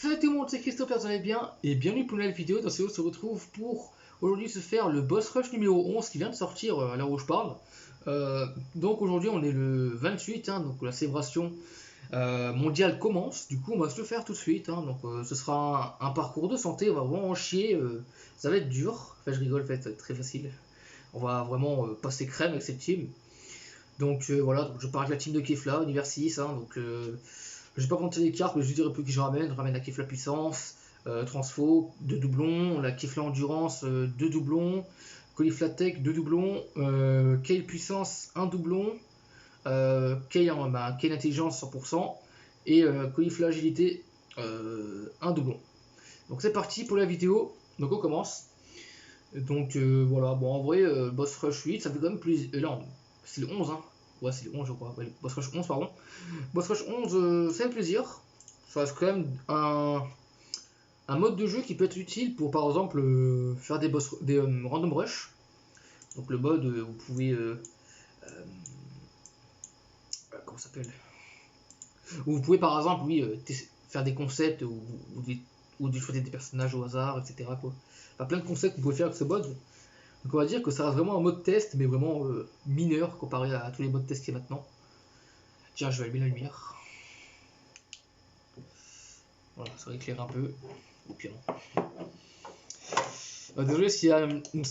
Salut tout le monde, c'est Christophe, vous allez bien et bienvenue pour une nouvelle vidéo. Dans cette vidéo, on se retrouve pour aujourd'hui se faire le boss rush numéro 11 qui vient de sortir à l'heure où je parle. Donc aujourd'hui on est le 28, donc la célébration mondiale commence. Du coup on va se le faire tout de suite. Donc ce sera un parcours de santé, on va vraiment en chier. Ça va être dur, enfin je rigole, en fait, ça va être très facile. On va vraiment passer crème avec cette team. Donc voilà, donc je pars avec la team de Kefla, univers 6. Je vais pas compter les cartes, mais je dirais plus que je ramène la Kefla puissance, transfo, 2 doublons, la Kefla endurance, 2 doublons, Caulifla tech, 2 doublons, Kale puissance, 1 doublon, Kale intelligence 100%, et Caulifla agilité, 1 doublon. Donc c'est parti pour la vidéo, donc on commence. Donc voilà, bon en vrai, boss rush 8, ça fait quand même plus... non, c'est le 11, ouais c'est le 11 je crois, ouais, boss rush 11 pardon. Boss Rush 11, ça fait plaisir. Ça reste quand même un mode de jeu qui peut être utile pour par exemple faire des random rush. Donc le mode où vous pouvez comment ça s'appelle, où vous pouvez par exemple faire des concepts ou choisir des personnages au hasard, etc. quoi. Enfin, plein de concepts que vous pouvez faire avec ce mode. Donc on va dire que ça reste vraiment un mode test, mais vraiment mineur comparé à tous les modes test qu'il y a maintenant. Tiens, je vais allumer la lumière. Voilà, ça va éclairer un peu. Ou pire non. Désolé s'il y a une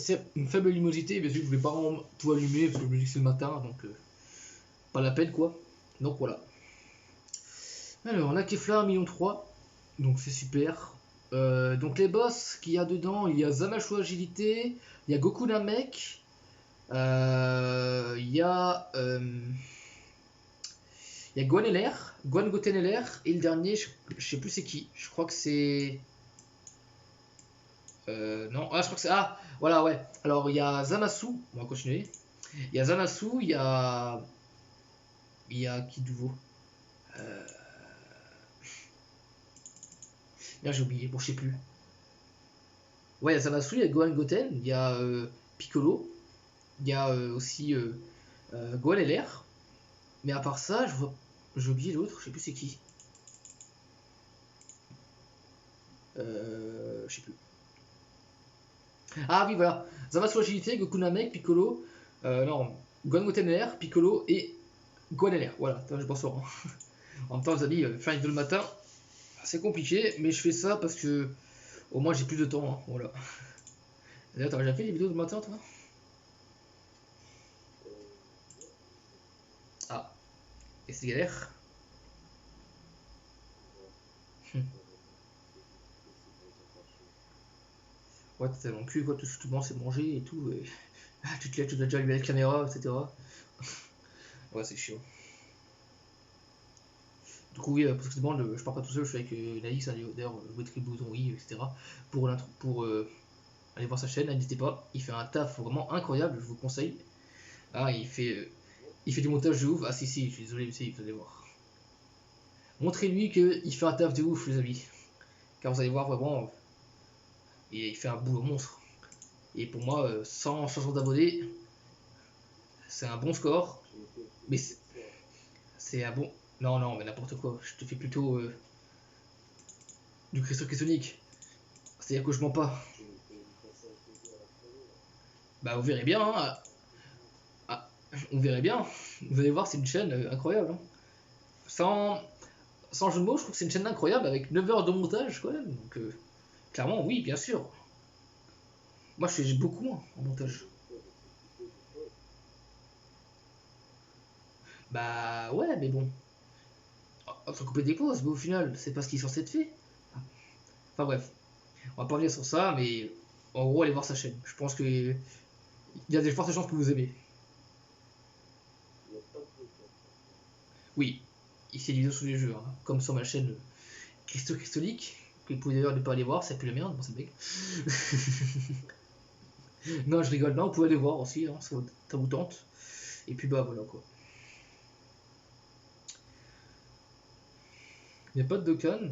faible luminosité, parce que je voulais pas vraiment tout allumer parce que je me dis que c'est le matin, donc pas la peine quoi. Donc voilà. Alors la Kefla 1,3 million, donc c'est super. Donc les boss qu'il y a dedans, il y a Zamashu agilité, il y a Goku Namek, il y a Gohan LR, Gohan Goten LR, et le dernier, je sais plus c'est qui. Je crois que c'est... non, je crois que c'est... Ah, voilà, ouais. Alors, il y a Zamasu, on va continuer. Il y a Zamasu, il y a... Il y a qui de nouveau Merde, j'ai oublié, bon, je sais plus. Ouais, il y a Zamasu, il y a Gohan Goten, il y a Piccolo, il y a aussi Gohan LR. Mais à part ça, j'ai oublié l'autre, je sais plus c'est qui. Je sais plus. Ah oui, voilà. Zamasu agilité, Goku Namek, Piccolo, non, Gohan Goten LR, Piccolo et Gohan LR. Voilà, je pense au En même temps, les amis, faire une vidéo le matin, c'est compliqué, mais je fais ça parce que au moins j'ai plus de temps. Voilà. D'ailleurs, t'as déjà fait les vidéos le matin, toi? Ah, et c'est galère. Ouais, t'es tellement cul, quoi, tout le monde c'est manger et tout. Et... tu te lèves, tu dois déjà allumer la caméra, etc. Ouais, c'est chiant. Du coup, oui, parce que je pars pas tout seul, je suis avec Naïs, d'ailleurs, vous mettez le bouton oui, etc. Pour aller voir sa chaîne, n'hésitez pas, il fait un taf vraiment incroyable, je vous conseille. Ah, il fait du montage de ouf. Ah, si, je suis désolé, mais si, vous allez voir. Montrez-lui qu'il fait un taf de ouf, les amis. Car vous allez voir vraiment, il fait un boulot monstre. Et pour moi, 100 d'abonnés, c'est un bon score. Mais c'est un bon. Non, non, mais n'importe quoi. Je te fais plutôt du cristonique. C'est-à-dire que je mens pas. Bah, vous verrez bien. Ah, on verrait bien. Vous allez voir, c'est une chaîne incroyable. Sans, sans jeu de mots, je trouve que c'est une chaîne incroyable avec 9 heures de montage quand même. Donc, clairement, oui, bien sûr. Moi, je fais beaucoup moins en montage. Bah, ouais, mais bon. Faut couper des pauses, mais au final, c'est pas ce qui est censé être fait. Enfin bref, on va pas revenir sur ça, mais en gros, allez voir sa chaîne. Je pense que il y a des fortes chances que vous aimez. Oui, il fait des vidéos sur les jeux, comme sur ma chaîne Cristolique, que vous pouvez d'ailleurs ne pas aller voir, c'est plus la merde, bon, c'est mec. Non, je rigole, non, vous pouvez aller voir aussi, ça vous tente. Et puis bah voilà quoi. Il n'y a pas de Dokkan,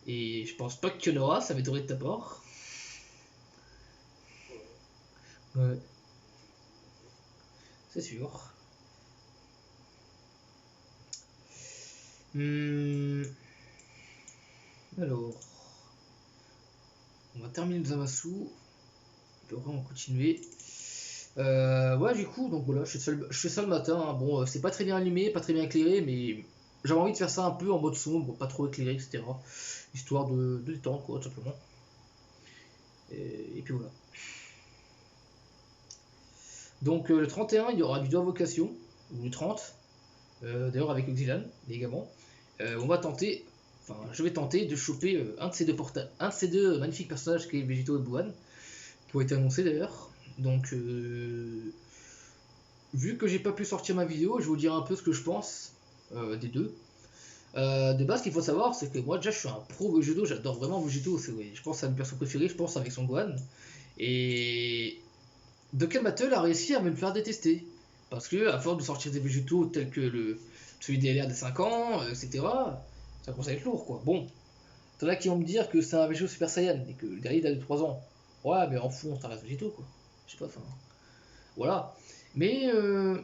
et je pense pas qu'il y en aura, ça m'étonnerait de ta part. Ouais, c'est sûr. Hmm. Alors, on va terminer le Zamasu. Et après, on va continuer. Ouais, du coup, donc voilà, je fais ça le matin. Hein. Bon, c'est pas très bien allumé, pas très bien éclairé, mais j'avais envie de faire ça un peu en mode sombre, pas trop éclairé, etc. Histoire de détendre, quoi, tout simplement. Et puis voilà. Donc le 31, il y aura du doigt vocation, ou le 30, d'ailleurs avec le Xilan, également. On va tenter, enfin je vais tenter de choper un de ces deux magnifiques personnages qui est Végéto et Buan, qui ont été annoncés d'ailleurs. Donc vu que j'ai pas pu sortir ma vidéo, je vais vous dire un peu ce que je pense des deux. De base, ce qu'il faut savoir, c'est que moi déjà je suis un pro Végéto, j'adore vraiment Végéto, je pense que c'est une personne préférée, je pense avec son Gohan. Et Dokkan Battle a réussi à me le faire détester. Parce que, à force de sortir des végétaux tels que celui des LR de 5 ans, etc., ça commence à être lourd, quoi. Bon, t'en as qui vont me dire que c'est un végétau Super Saiyan et que le dernier date de 3 ans. Ouais, mais en fond, ça reste végétaux, quoi. Je sais pas, enfin. Voilà. Mais, je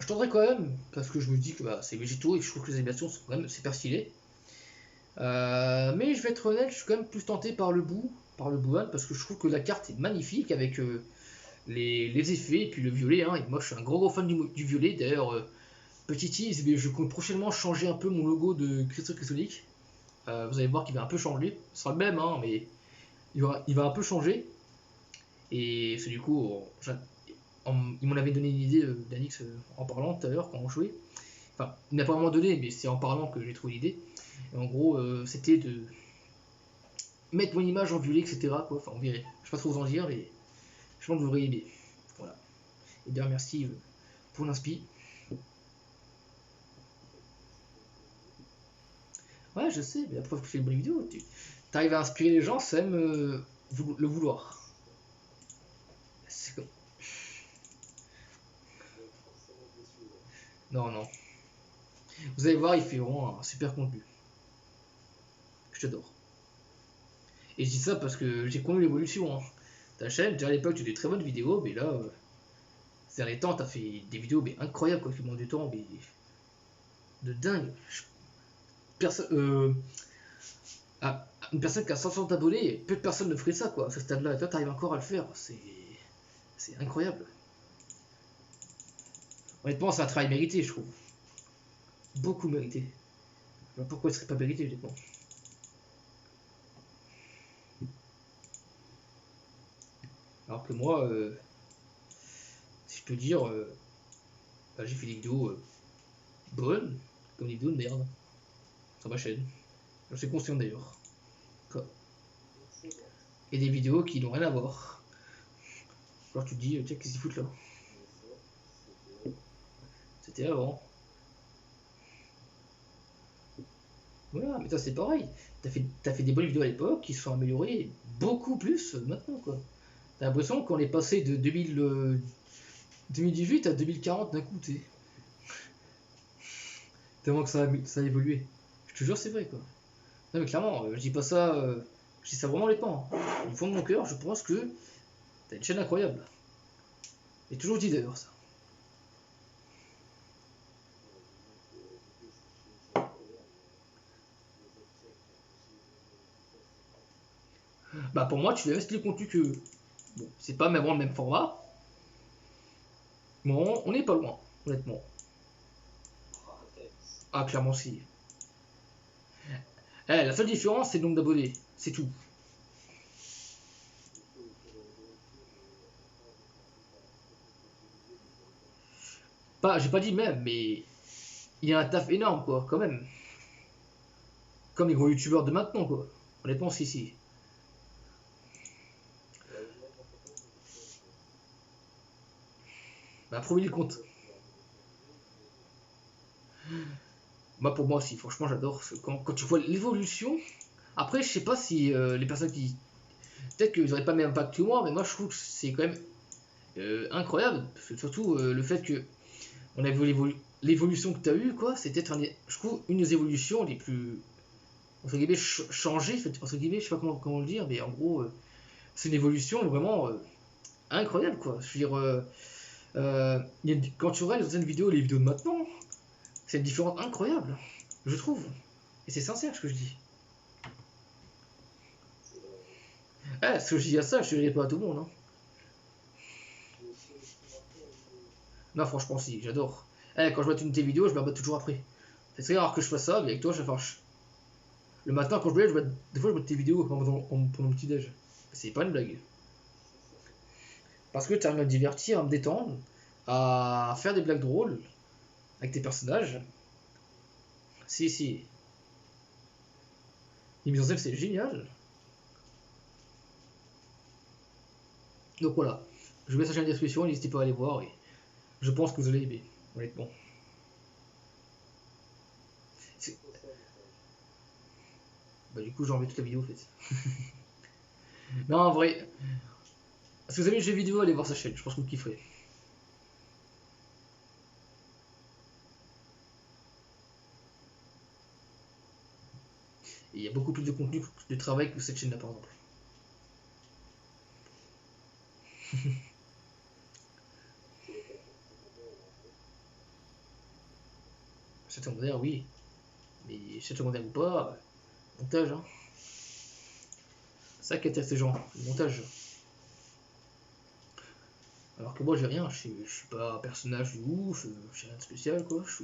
tenterai quand même, parce que je me dis que bah, c'est végétaux et que je trouve que les animations sont quand même super stylées. Mais je vais être honnête, je suis quand même plus tenté par le Bouhan, parce que je trouve que la carte est magnifique avec les effets et puis le violet. Hein. Et moi, je suis un gros fan du violet. D'ailleurs, petit tease, mais je compte prochainement changer un peu mon logo de Crystal Crystalic. Vous allez voir qu'il va un peu changer. Ce sera le même, hein, mais il va un peu changer. Et c'est du coup, il m'en avait donné une idée, d'Anix, en parlant tout à l'heure quand on jouait. Enfin, il n'a pas vraiment donné, mais c'est en parlant que j'ai trouvé l'idée. Et en gros, c'était de mettre mon image en violet, etc. Quoi. Enfin, on verrait. Je sais pas trop vous en dire, mais je pense que vous aurez aimé. Voilà. Et bien, merci pour l'inspi. Ouais, je sais, mais la preuve que tu fais une bonne vidéo, tu arrives à inspirer les gens sans même le vouloir. C'est comme... Non, non. Vous allez voir, il fait vraiment un super contenu. Que j'adore. Et je dis ça parce que j'ai connu l'évolution. Hein. Ta chaîne, déjà à l'époque, tu fais des très bonnes vidéos, mais là, ces derniers temps, t'as fait des vidéos mais incroyables, quoi, qui demandent du temps, mais de dingue. Personne, une personne qui a 500 abonnés, peu de personnes ne feraient ça, quoi, à ce stade-là. Et toi, t'arrives encore à le faire. C'est incroyable. Honnêtement, c'est un travail mérité, je trouve. Beaucoup mérité. Pourquoi il serait pas mérité, honnêtement. Alors que moi, si je peux dire, bah, j'ai fait des vidéos bonnes, comme des vidéos de merde, sur ma chaîne. J'en suis conscient d'ailleurs. Et des vidéos qui n'ont rien à voir. Alors tu te dis, tiens, qu'est-ce qu'ils foutent là? C'était avant. Voilà, mais toi c'est pareil. T'as fait des bonnes vidéos à l'époque qui se sont améliorées beaucoup plus maintenant, quoi. T'as l'impression qu'on est passé de 2018 à 2040 d'un coup, t'es. Tellement que ça a évolué. Je te jure, c'est vrai, quoi. Non, mais clairement, je dis pas ça. Je dis ça vraiment les pans. Au fond de mon cœur, je pense que t'as une chaîne incroyable. J'ai toujours dit d'ailleurs ça. Bah pour moi, tu fais même style de contenu que. Bon, c'est pas vraiment le même format. Bon, on n'est pas loin, honnêtement. Ah, clairement si. La seule différence, c'est le nombre d'abonnés. C'est tout. Pas, j'ai pas dit même, mais il y a un taf énorme, quoi, quand même. Comme les gros youtubeurs de maintenant, quoi. Honnêtement, si, si. Bah, premier le compte. Bah, pour moi aussi, franchement, j'adore. Quand tu vois l'évolution. Après, je sais pas si les personnes qui. Peut-être qu'ils n'auraient pas le même impact que moi, mais moi, je trouve que c'est quand même incroyable. Surtout le fait que on a vu l'évolution que tu as eue, quoi. C'est peut-être, je trouve, une des évolutions les plus. Entre guillemets, changées. Entre guillemets, je sais pas comment le dire, mais en gros, c'est une évolution vraiment incroyable, quoi. Je veux dire. Quand tu regardes les anciennes vidéos et les vidéos de maintenant, c'est une différence incroyable, je trouve. Et c'est sincère ce que je dis. Eh, ce que je dis à ça, je ne dirais pas à tout le monde. Hein. Non, franchement, si, j'adore. Eh, quand je mets une de tes vidéos, je me rabats toujours après. C'est très rare que je fasse ça, mais avec toi, je fâche. Le matin, quand je me lève, des fois, je mets tes vidéos pendant le petit-déj. C'est pas une blague. Parce que tu arrives à me divertir, à me détendre, à faire des blagues drôles avec tes personnages. Si, si. Les mises en scène, c'est génial. Donc voilà. Je vous mets ça dans la description, n'hésitez pas à aller voir. Et je pense que vous allez aimer, honnêtement. Bah, du coup, j'ai enlevé toute la vidéo en fait. Non, en vrai, si vous aimez le jeu vidéo, allez voir sa chaîne, je pense que vous kifferez. Et il y a beaucoup plus de contenu de travail que cette chaîne-là, par exemple. Cette secondaire, oui. Mais cette secondaire ou pas, montage, hein. C'est ça qui intéresse les gens, le montage. Alors que moi, j'ai rien, je suis pas un personnage de ouf, je suis rien de spécial, quoi. Je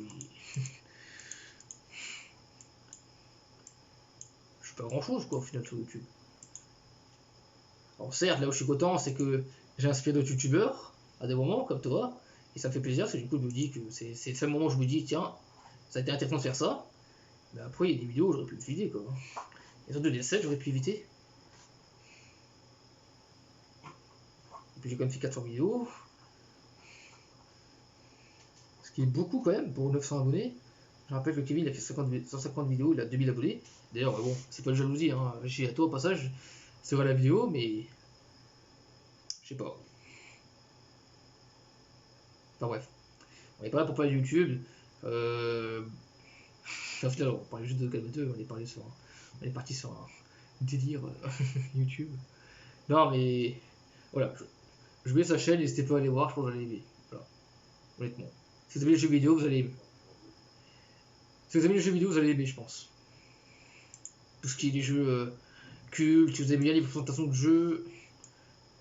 suis pas grand chose, quoi, au final, sur YouTube. Alors, certes, là où je suis content, c'est que j'ai inspiré d'autres youtubeurs à des moments, comme toi, et ça me fait plaisir, parce que du coup, je me dis que c'est le seul moment où je me dis, tiens, ça a été intéressant de faire ça. Mais après, il y a des vidéos où j'aurais pu éviter, quoi. Les autres de DS7, j'aurais pu éviter. Et puis j'ai quand même fait 400 vidéos. Ce qui est beaucoup quand même pour 900 abonnés. Je rappelle que Kevin il a fait 150 vidéos, il a 2000 abonnés. D'ailleurs, bon, c'est pas de jalousie, hein. J'ai à toi au passage, c'est vrai la vidéo, mais je sais pas. Enfin bref, on est pas là pour parler de YouTube. Au final, on parlait juste de Calme 2, on est parti sur un délire YouTube. Non, mais voilà, je voulais sa chaîne, n'hésitez pas à aller voir, je pense que vous allez aimer. Voilà, honnêtement. Si vous aimez les jeux vidéo, vous allez aimer. Si vous aimez les jeux vidéo, vous allez aimer, je pense. Tout ce qui est des jeux cultes, si vous aimez bien les présentations de jeux,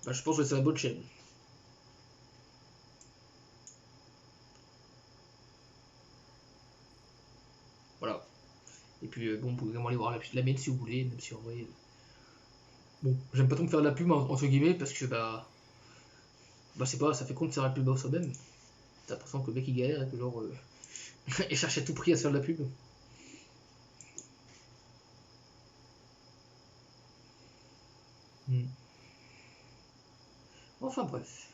bah, je pense que c'est la bonne chaîne. Voilà. Et puis, bon, vous pouvez également aller voir la mienne si vous voulez, même si en vrai. Bon, j'aime pas trop me faire de la pub, entre guillemets, parce que, bah, c'est pas, ça fait con de faire la pub à soi-même. T'as l'impression que le mec il galère et que, genre, il cherche à tout prix à se faire de la pub. Hmm. Enfin, bref.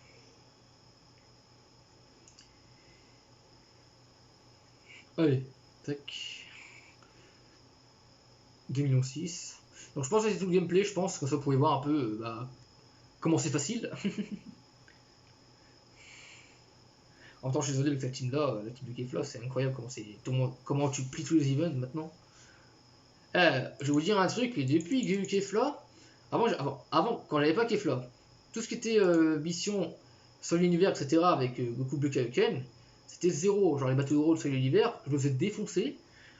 Allez, tac. 2,6 millions. Donc, je pense que c'est tout le gameplay, je pense, comme ça vous pouvez voir un peu comment c'est facile. En même temps, je suis désolé avec la team là, la team de Kefla, c'est incroyable comment tu plies tous les events maintenant. Je vais vous dire un truc, depuis que j'ai eu Kefla, avant, quand j'avais pas Kefla, tout ce qui était mission sur l'univers, etc., avec Goku Blue Kaioken, c'était zéro. Genre les bateaux de rôle sur l'univers, je me faisais défoncer.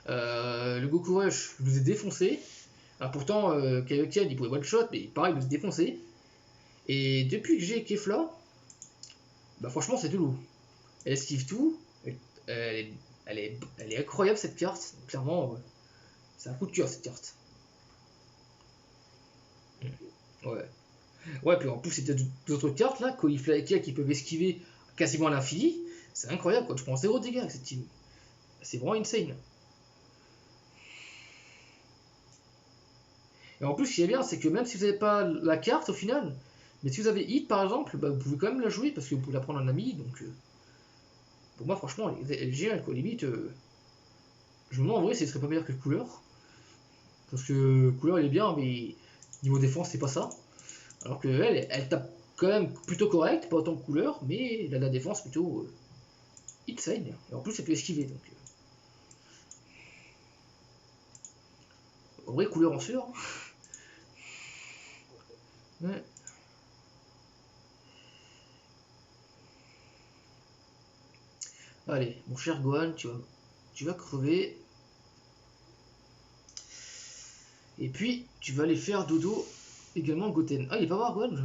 Le Goku Rush, je me faisais défoncer. Alors pourtant, Kaioken, il pouvait one shot, mais pareil, il me faisait défoncer. Et depuis que j'ai Kefla, bah franchement, c'est tout lourd. Elle esquive tout. Elle est incroyable cette carte. Clairement, c'est un coup de cœur cette carte. Ouais. Ouais, puis en plus, c'était d'autres cartes là, Caulifla qui peuvent esquiver quasiment à l'infini. C'est incroyable quoi. Tu prends 0 dégâts avec cette team. C'est vraiment insane. Et en plus, ce qui est bien, c'est que même si vous n'avez pas la carte au final, mais si vous avez hit par exemple, bah, vous pouvez quand même la jouer parce que vous pouvez la prendre en ami. Donc, pour moi, franchement, elle est géniale quoi. Limite, je me demande en vrai si elle serait pas meilleure que couleur. Parce que couleur, il est bien, mais niveau défense, c'est pas ça. Alors que elle tape quand même plutôt correct, pas autant que couleur, mais elle a la défense plutôt insane. Et en plus, elle peut esquiver. Donc, en vrai, couleur en sûr. Ouais. Allez, mon cher Gohan, tu vas crever. Et puis, tu vas aller faire dodo Également Goten. Ah, il est pas mort, Gohan?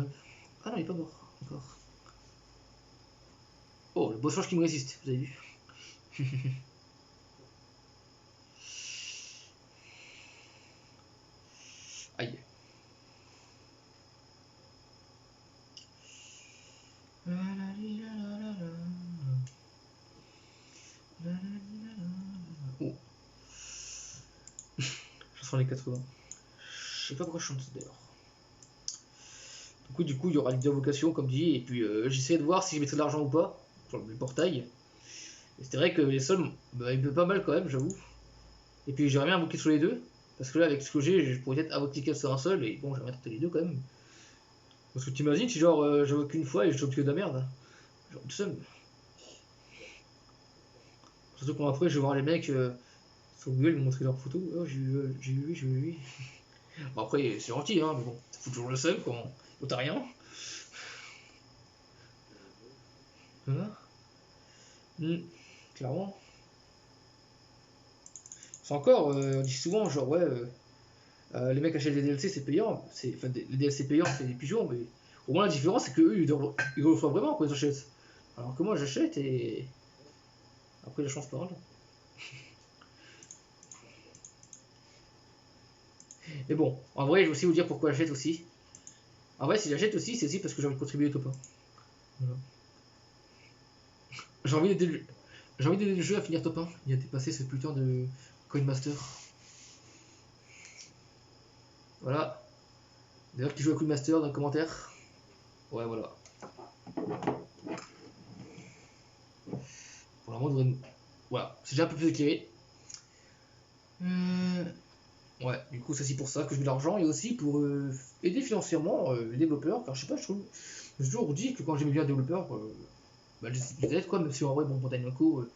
Ah non, il est pas mort. Encore. Oh, le boss rush qui me résiste, vous avez vu? Aïe. Oh, je sens les 80. Je sais pas pourquoi je chante d'ailleurs. Du coup, il y aura les deux vocations, comme dit, et puis j'essaie de voir si je mettrai de l'argent ou pas sur le portail. Et c'est vrai que les sommes, bah, il me fait pas mal quand même, j'avoue. Et puis j'aimerais bien invoquer sur les deux, parce que là, avec ce que j'ai, je pourrais peut-être invoquer sur un seul, et bon, j'aimerais tenter les deux quand même. Parce que t'imagines si genre j'invoque une fois et je chope que de la merde, genre tout seul. Surtout quand après je vais voir les mecs sur Google me montrer leurs photos. Oh, j'ai eu lui, j'ai eu lui. Bon, après, c'est gentil, hein, mais bon, ça fout toujours le seum quand t'as rien. Voilà. Clairement. C'est encore, on dit souvent, genre, ouais, les mecs achètent des DLC, c'est payant. Enfin, les DLC payants, c'est des pigeons, mais au moins la différence, c'est qu'eux, ils le reçoivent vraiment quand ils achètent. Alors que moi, j'achète et. Après, la chance parle. Mais bon, en vrai, je vais aussi vous dire pourquoi j'achète aussi. En vrai, si j'achète aussi, c'est aussi parce que j'ai envie de contribuer au top 1. Voilà. J'ai envie d'aider le... J'ai envie d'aider le jeu à finir top 1. Il a dépassé ce putain de Coinmaster. Voilà. D'ailleurs, qui joue à Coinmaster dans les commentaires. Ouais, voilà. Pour la moindre. Voilà, c'est déjà un peu plus éclairé. Ouais, du coup, c'est aussi pour ça que je mets l'argent et aussi pour aider financièrement les développeurs. Car je sais pas, je trouve. J'ai toujours dit que quand j'aimais bien un développeur, bah, je les aide quoi, même si en vrai, bon, Bandai Namco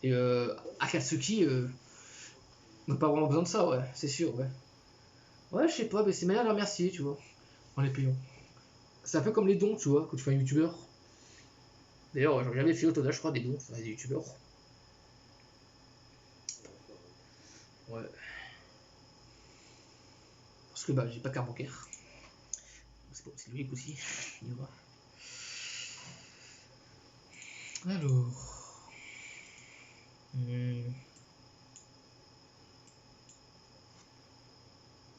et Akatsuki n'ont pas vraiment besoin de ça, ouais, c'est sûr, ouais. Ouais, je sais pas, mais c'est manière de les remercier, tu vois, en les payant. C'est un peu comme les dons, tu vois, quand tu fais un youtubeur. D'ailleurs, j'en ai jamais fait au total, je crois, des dons à des youtubeurs. Ouais. Parce que bah, j'ai pas de carte bancaire. C'est logique aussi. Alors. Hmm.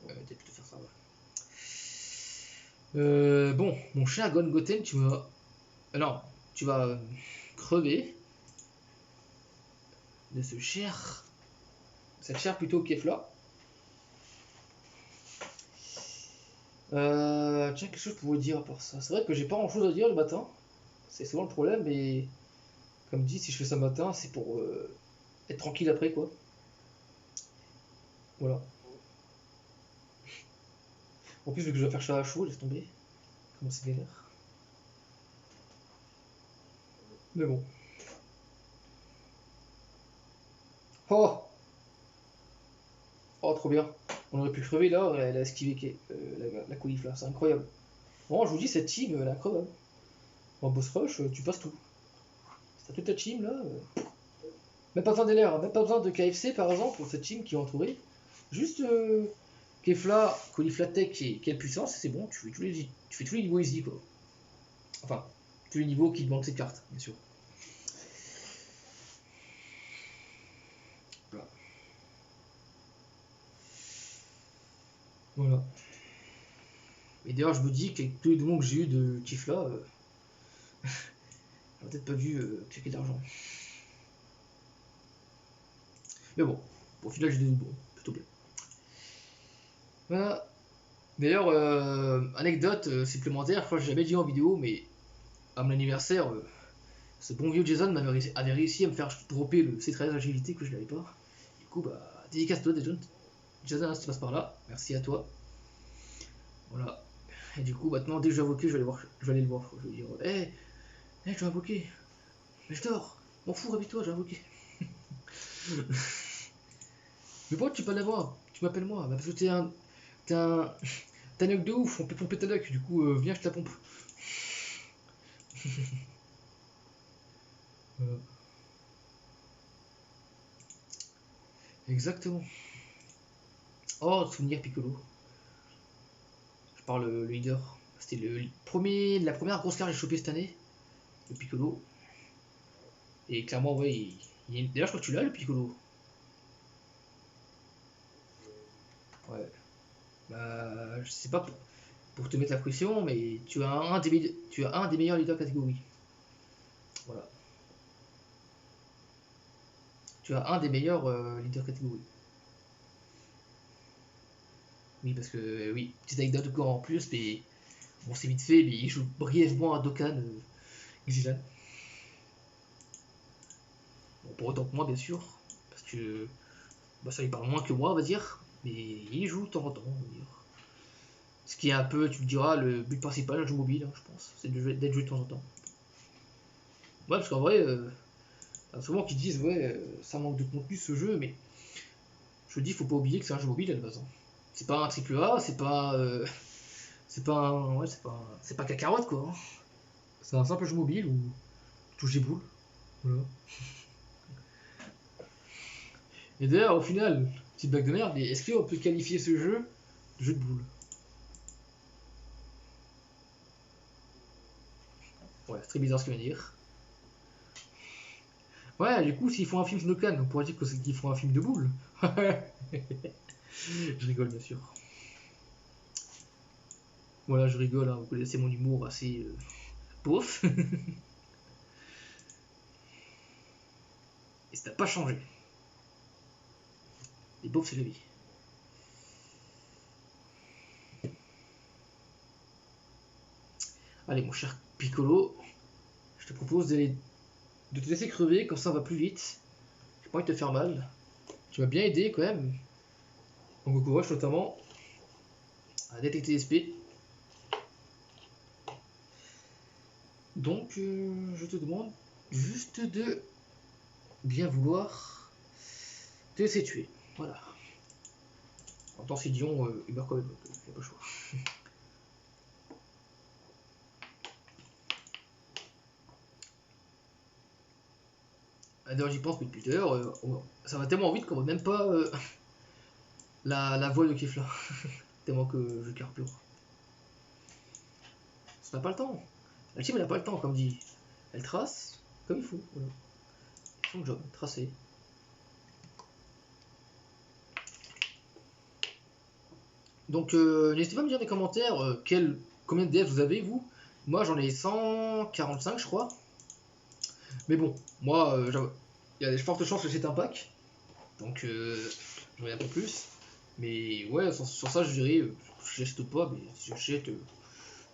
Ouais, peut-être plutôt faire ça, ouais. Bon, mon cher Gon Goten, tu vas. Non, tu vas crever de ce cher. Cette chair plutôt Kefla. Tiens, qu'est-ce que je pourrais dire à part ça? C'est vrai que j'ai pas grand chose à dire le matin. C'est souvent le problème, mais comme dit, si je fais ça le matin, c'est pour être tranquille après, quoi. Voilà. En plus, vu que je dois faire ça à chaud, laisse tomber. Comment c'est galère. Mais bon. Oh! Oh, trop bien. On aurait pu crever là, elle a esquivé la cauliflower, c'est incroyable. Bon, je vous dis, cette team, elle est incroyable. En boss rush, tu passes tout. Si t'as toute ta team là, même pas besoin d'LR, même pas besoin de KFC par exemple pour cette team qui est entourée. Juste Kefla, Cauliflatech qui est puissance, c'est bon, tu fais tous les niveaux easy quoi. Enfin, tous les niveaux qui demandent cette carte, bien sûr. Voilà. Voilà. Et d'ailleurs, je me dis qu'avec tous les démons que j'ai eu de Kefla, j'aurais peut-être pas dû checker d'argent. Mais bon, au final, j'ai des bon, plutôt bien. Voilà. D'ailleurs, anecdote supplémentaire, je crois que j'ai jamais dit en vidéo, mais à mon anniversaire, ce bon vieux Jason avait réussi à me faire dropper le C13 agilité que je n'avais pas. Du coup, bah, dédicace toi, Jason. Jason, si tu passes par là, merci à toi. Voilà. Et du coup, maintenant, dès que je vais invoquer, je vais aller le voir. Je vais dire, hé, je vais invoquer. Mais je dors. M'en fous, réveille-toi, je vais invoquer. Mais pourquoi tu peux pas l'avoir? Tu m'appelles moi. Bah, parce que t'es un. T'as un œil de ouf, on peut pomper ta duck. Du coup, viens, je te la pompe. Voilà. Exactement. Oh, souvenir Piccolo. par le leader. C'était la première grosse carte que j'ai chopé cette année, le Piccolo. Et clairement, ouais, d'ailleurs, je crois que tu l'as, le Piccolo. Ouais. Bah, je sais pas pour te mettre la pression, mais tu as un des meilleurs leaders catégorie. Voilà. Tu as un des meilleurs leaders catégorie. Oui, parce que, oui, petite anecdote encore en plus, mais bon, c'est vite fait, mais il joue brièvement à Dokkan Xilan. Bon, pour autant que moi, bien sûr, parce que bah, ça lui parle moins que moi, on va dire, mais il joue de temps en temps, on va dire. Ce qui est un peu, tu me diras, le but principal d'un jeu mobile, hein, je pense, c'est d'être joué de temps en temps. Ouais, parce qu'en vrai, il y a souvent qui disent, ouais, ça manque de contenu ce jeu, mais je dis, faut pas oublier que c'est un jeu mobile à la base. Hein. C'est pas un triple A, c'est pas. C'est pas un. Ouais, c'est pas cacarotte quoi. Hein. C'est un simple jeu mobile où tu touches des boules. Voilà. Et d'ailleurs, au final, petite blague de merde, mais est-ce qu'on peut qualifier ce jeu de jeu de boules? Ouais, c'est très bizarre ce qu'il va dire. Ouais, du coup, s'ils font un film Snowcan, on pourrait dire qu'ils font un film de boules. Je rigole, bien sûr. Voilà, je rigole, hein, vous connaissez mon humour assez beauf. Et ça n'a pas changé. Les beaufs, c'est la vie. Allez, mon cher Piccolo, je te propose de te laisser crever, comme ça on va plus vite. J'ai pas envie de te faire mal. Tu m'as bien aidé quand même, en Goku Rush notamment, à détecter les SP. Donc, je te demande juste de bien vouloir te laisser tuer. Voilà. En temps, c'est Dion, il meurt quand même, donc il n'y a pas le choix. D'ailleurs, j'y pense, mais depuis tout à l'heure, ça va tellement vite qu'on voit même pas la voie de Kefla. Tellement que je carbure. Ça n'a pas le temps. La team, elle n'a pas le temps, comme dit. Elle trace comme il faut. Voilà. Son job, tracer. Donc, n'hésitez pas à me dire dans les commentaires combien de DF vous avez, vous. Moi, j'en ai 145, je crois. Mais bon, moi, il y a des fortes chances que c'est un pack. Donc, j'en ai un peu plus. Mais ouais, sur ça, je dirais, je l'achète pas, mais si j'achète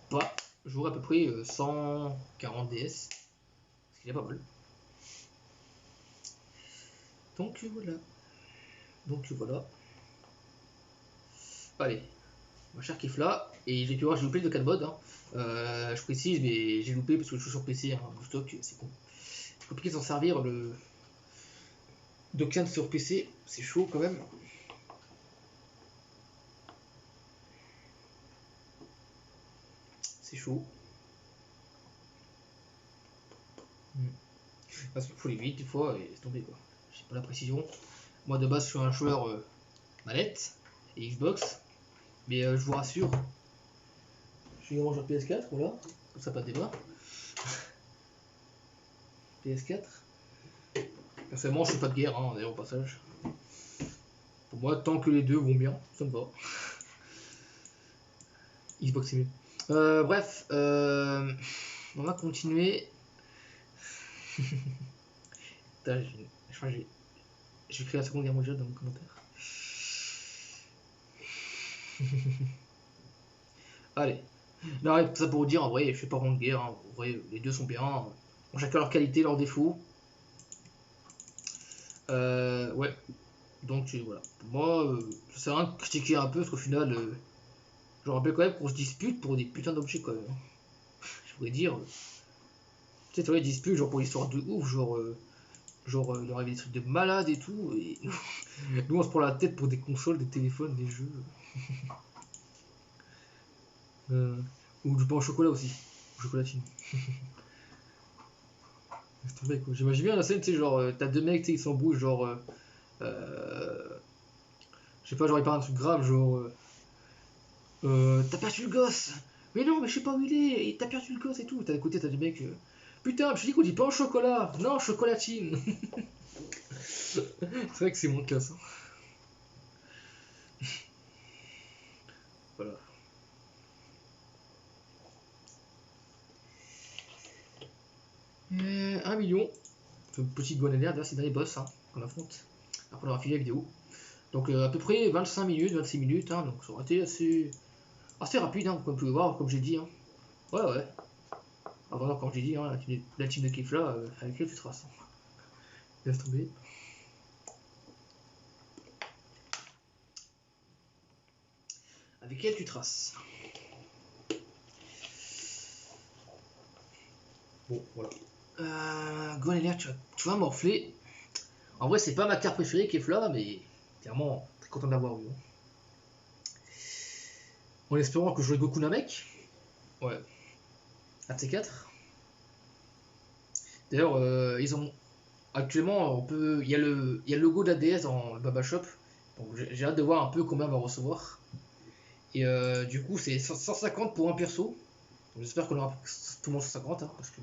pas, j'aurai à peu près 140 DS. Ce qui est pas mal. Donc, voilà. Donc, voilà. Allez, ma chère Kifla. Et j'ai pu voir, j'ai loupé le Dokkan Mode. Hein. Je précise, mais j'ai loupé parce que je suis sur PC. Hein, le stock, c'est con. C'est compliqué de s'en servir. Le Dokkan sur PC, c'est chaud quand même. C'est chaud. Parce qu'il faut aller vite des fois et c'est tombé quoi. J'ai pas la précision. Moi de base je suis un joueur manette et Xbox. Mais je vous rassure, je suis également joueur PS4, voilà. Comme ça pas de débat. PS4. Personnellement je suis pas de guerre hein, d'ailleurs au passage. Pour moi tant que les deux vont bien, ça me va. Xbox c'est mieux. Bref, on va continuer. Putain, je crois que j'ai créé la seconde guerre mondiale dans mon commentaire. Allez. Non, tout ça pour vous dire, en vrai, je fais pas rond de guerre. Hein. En vrai, les deux sont bien. Ont chacun leur qualité, leurs défauts. Ouais. Donc voilà. Pour moi, ça sert à rien de critiquer un peu, parce qu'au final, je rappelle quand même qu'on se dispute pour des putains d'objets quand même. Je pourrais dire. Tu sais, toi, ils disputent genre pour l'histoire de ouf, genre il leur arrive des trucs de malade et tout. Et nous, on se prend la tête pour des consoles, des téléphones, des jeux. Ou du pain au chocolat aussi. Au chocolatine. J'imagine bien la scène, tu sais, genre, t'as deux mecs, tu sais, ils s'embrouillent, genre, je sais pas, genre, ils parlent d'un truc grave, genre, T'as perdu le gosse. Mais non, mais je sais pas où il est. T'as perdu le gosse et tout. T'as écouté, t'as des mecs. Putain, je dis qu'on dit pas en chocolat. Non, chocolatine. C'est vrai que c'est mon classe. Hein. Voilà. 1 million. Ce petit Gwenaël, d'ailleurs, c'est le dernier boss hein, qu'on affronte. Après, on aura fini la vidéo. Donc, à peu près 25 minutes, 26 minutes. Hein, donc, ça aurait été assez rapide, hein, comme vous pouvez voir, comme j'ai dit. Hein. Ouais, ouais. Avant, comme j'ai dit, hein, la team de Kefla, avec elle, tu traces. Hein. Laisse tomber. Avec elle, tu traces. Bon, voilà. Gwenaël, tu vas morfler. En vrai, c'est pas ma carte préférée, Kefla, mais clairement, très content d'avoir eu. Hein. En espérant que je joue Goku Namek. Ouais. Un de ces 4. D'ailleurs, ils ont. Actuellement, il y a le logo d'ADS dans le Baba Shop. Donc j'ai hâte de voir un peu combien on va recevoir. Et du coup, c'est 150 pour un perso. J'espère qu'on aura tout le monde 150, hein, parce que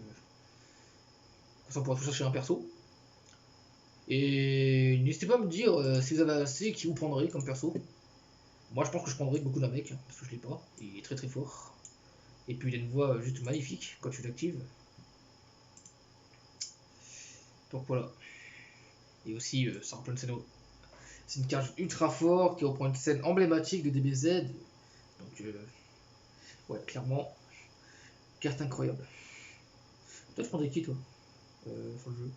ça on pourra tout chercher un perso. Et n'hésitez pas à me dire si vous avez assez, qui vous prendrez comme perso. Moi, je pense que je prendrai beaucoup d'un mec, hein, parce que je l'ai pas. Il est très très fort. Et puis il a une voix juste magnifique quand tu l'actives. Donc voilà. Et aussi, ça reprend une scène. C'est une carte ultra forte qui reprend une scène emblématique de DBZ. Donc, ouais, clairement, carte incroyable. Toi, tu prendrais qui, toi, sur le jeu?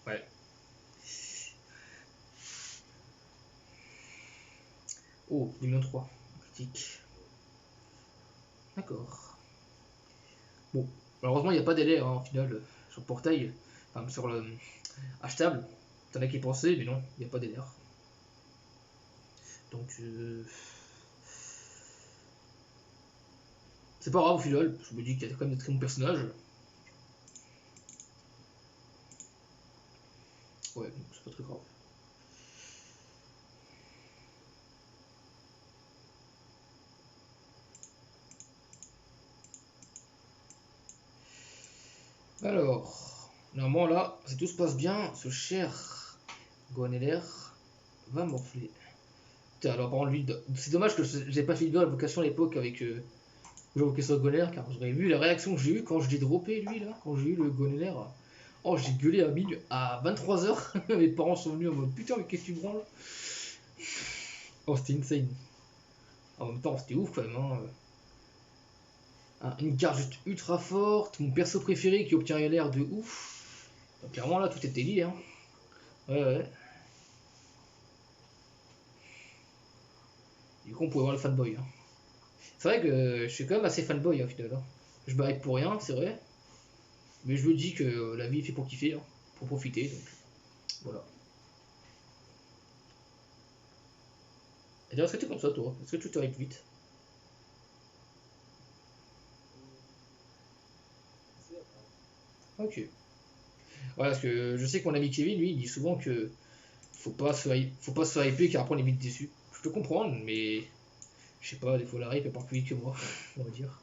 Ouais. Oh, 2003. Critique. D'accord. Bon, malheureusement, il n'y a pas délai, hein, en final, sur le portail. Enfin, sur le achetable. T'en as qui pensaient, mais non, il n'y a pas délai. Donc, c'est pas grave au final. Je me dis qu'il y a quand même des très bons personnages. Ouais, donc c'est pas très grave. Alors, normalement là, si tout se passe bien, ce cher Gohaneler va morfler. Putain, alors par contre, lui, c'est dommage que j'ai pas fait de vocation à l'époque avec j'invoquais sur Gohaneler, car j'aurais vu la réaction que j'ai eue quand je l'ai droppé lui là, quand j'ai eu le Gohaneler. Oh, j'ai gueulé à 23h. Mes parents sont venus en mode putain, mais qu'est-ce que tu branles? Oh, c'était insane. En même temps, c'était ouf quand même. Une carte juste ultra forte, mon perso préféré qui obtient un LR de ouf. Donc, clairement là, tout était lié. Hein. Ouais, ouais. Du coup, on pouvait voir le fanboy. Hein. C'est vrai que je suis quand même assez fanboy au final. Hein. Je m'arrête pour rien, c'est vrai. Mais je me dis que la vie est fait pour kiffer, hein, pour profiter. Donc voilà. Et d'ailleurs, est-ce que t'es comme ça, toi? Est-ce que tu t'arrêtes vite? Ok. Voilà, parce que je sais que mon ami Kevin, lui, il dit souvent que faut pas se hyper car après on est vite déçu. Je peux comprendre, mais je sais pas, des fois la hype elle part plus vite que moi, on va dire.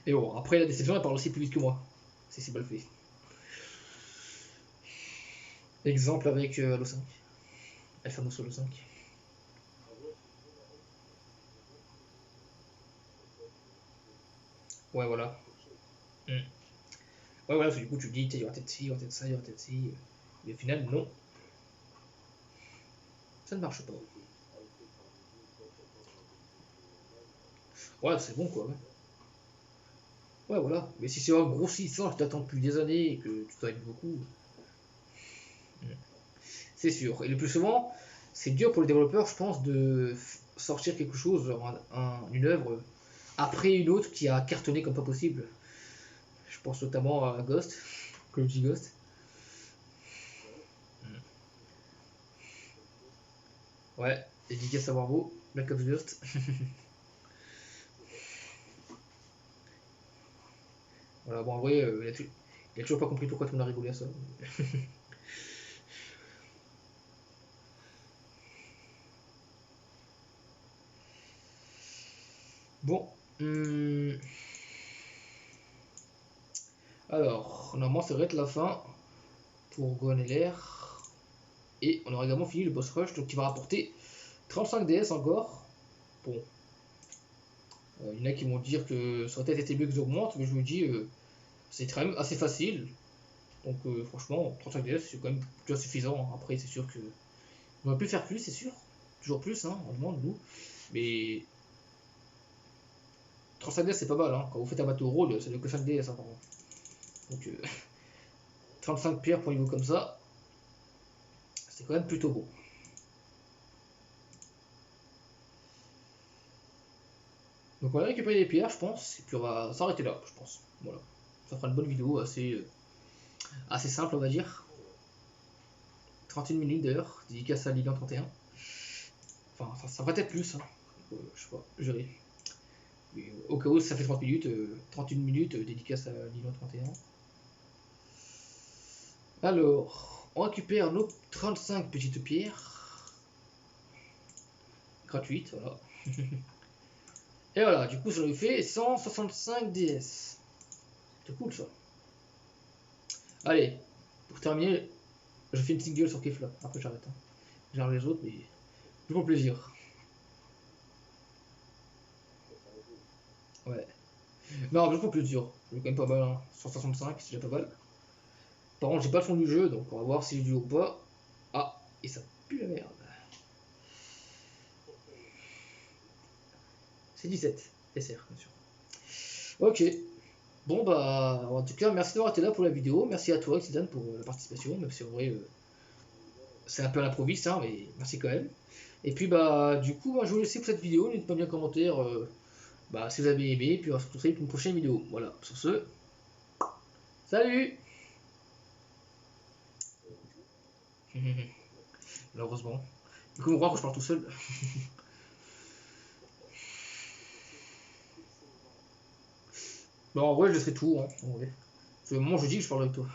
Et bon, après la déception elle part aussi plus vite que moi. C'est mal fait. Exemple avec Halo 5. Alpha Solo 5. Ouais, voilà. Mm. Ouais, voilà, du coup tu te dis, il y aura peut-être ci, il y aura peut-être ça, il y aura peut-être ci. Mais au final, non, ça ne marche pas. Ouais, c'est bon quoi, ouais. Ouais, voilà. Mais si c'est un gros 600, je t'attends depuis des années et que tu t'arrêtes beaucoup, mm, c'est sûr. Et le plus souvent, c'est dur pour les développeurs, je pense, de sortir quelque chose, une œuvre, après une autre qui a cartonné comme pas possible. Je pense notamment à Ghost, Call of Duty Ghost. Mm. Ouais, dédicace à Warbo, Black Ops Ghost. Voilà, bon, en vrai, il a toujours pas compris pourquoi tout le monde a rigolé à ça. Bon. Alors, normalement, ça va être la fin pour Gohan et on aura également fini le boss rush, donc qui va rapporter 35 DS encore. Bon. Il y en a qui vont dire que ça aurait peut-être été mieux que j'augmente, mais je me dis, c'est quand même assez facile. Donc franchement, 35 DS, c'est quand même déjà suffisant. Après, c'est sûr que on aurait pu faire plus, c'est sûr. Toujours plus, hein, on demande, nous. Mais 35 DS, c'est pas mal, hein. Quand vous faites un bateau rôle, ça ne que 5 DS, hein, par contre. Donc 35 pierres pour un niveau comme ça, c'est quand même plutôt beau. Donc on va récupérer les pierres, je pense, et puis on va s'arrêter là, je pense. Voilà. Ça fera une bonne vidéo, assez simple, on va dire. 31 minutes d'ailleurs, dédicace à Lilian 31. Enfin, ça va peut-être plus, hein. Je sais pas, je verrai. Au cas où ça fait 30 minutes, 31 minutes, dédicace à Lilian 31. Alors, on récupère nos 35 petites pierres. Gratuites, voilà. Et voilà, du coup, ça nous fait 165 DS. C'est cool ça. Allez, pour terminer, je fais une single sur Kefla. Après, j'arrête. Hein. J'arrête les autres, mais plus pour plaisir. Ouais. Non, plus pour plaisir. J'ai quand même pas mal. Hein. 165, c'est déjà pas mal. Par contre, j'ai pas le fond du jeu, donc on va voir si j'ai du ou pas. Ah, et ça pue la merde. C'est 17. SR, bien sûr. Ok. Bon, bah, en tout cas, merci d'avoir été là pour la vidéo. Merci à toi, Xydan, pour la participation, même si en vrai, c'est un peu à l'improviste, hein, mais merci quand même. Et puis, bah, du coup, moi, je vous laisse pour cette vidéo. N'hésitez pas à mettre un commentaire bah, si vous avez aimé. Puis, on se retrouve pour une prochaine vidéo. Voilà, sur ce, salut. Malheureusement. Du coup, on voit que je parle tout seul. Bon, en vrai, je laisserai tout, hein, en vrai. Parce que moi, je dis que je parle avec toi.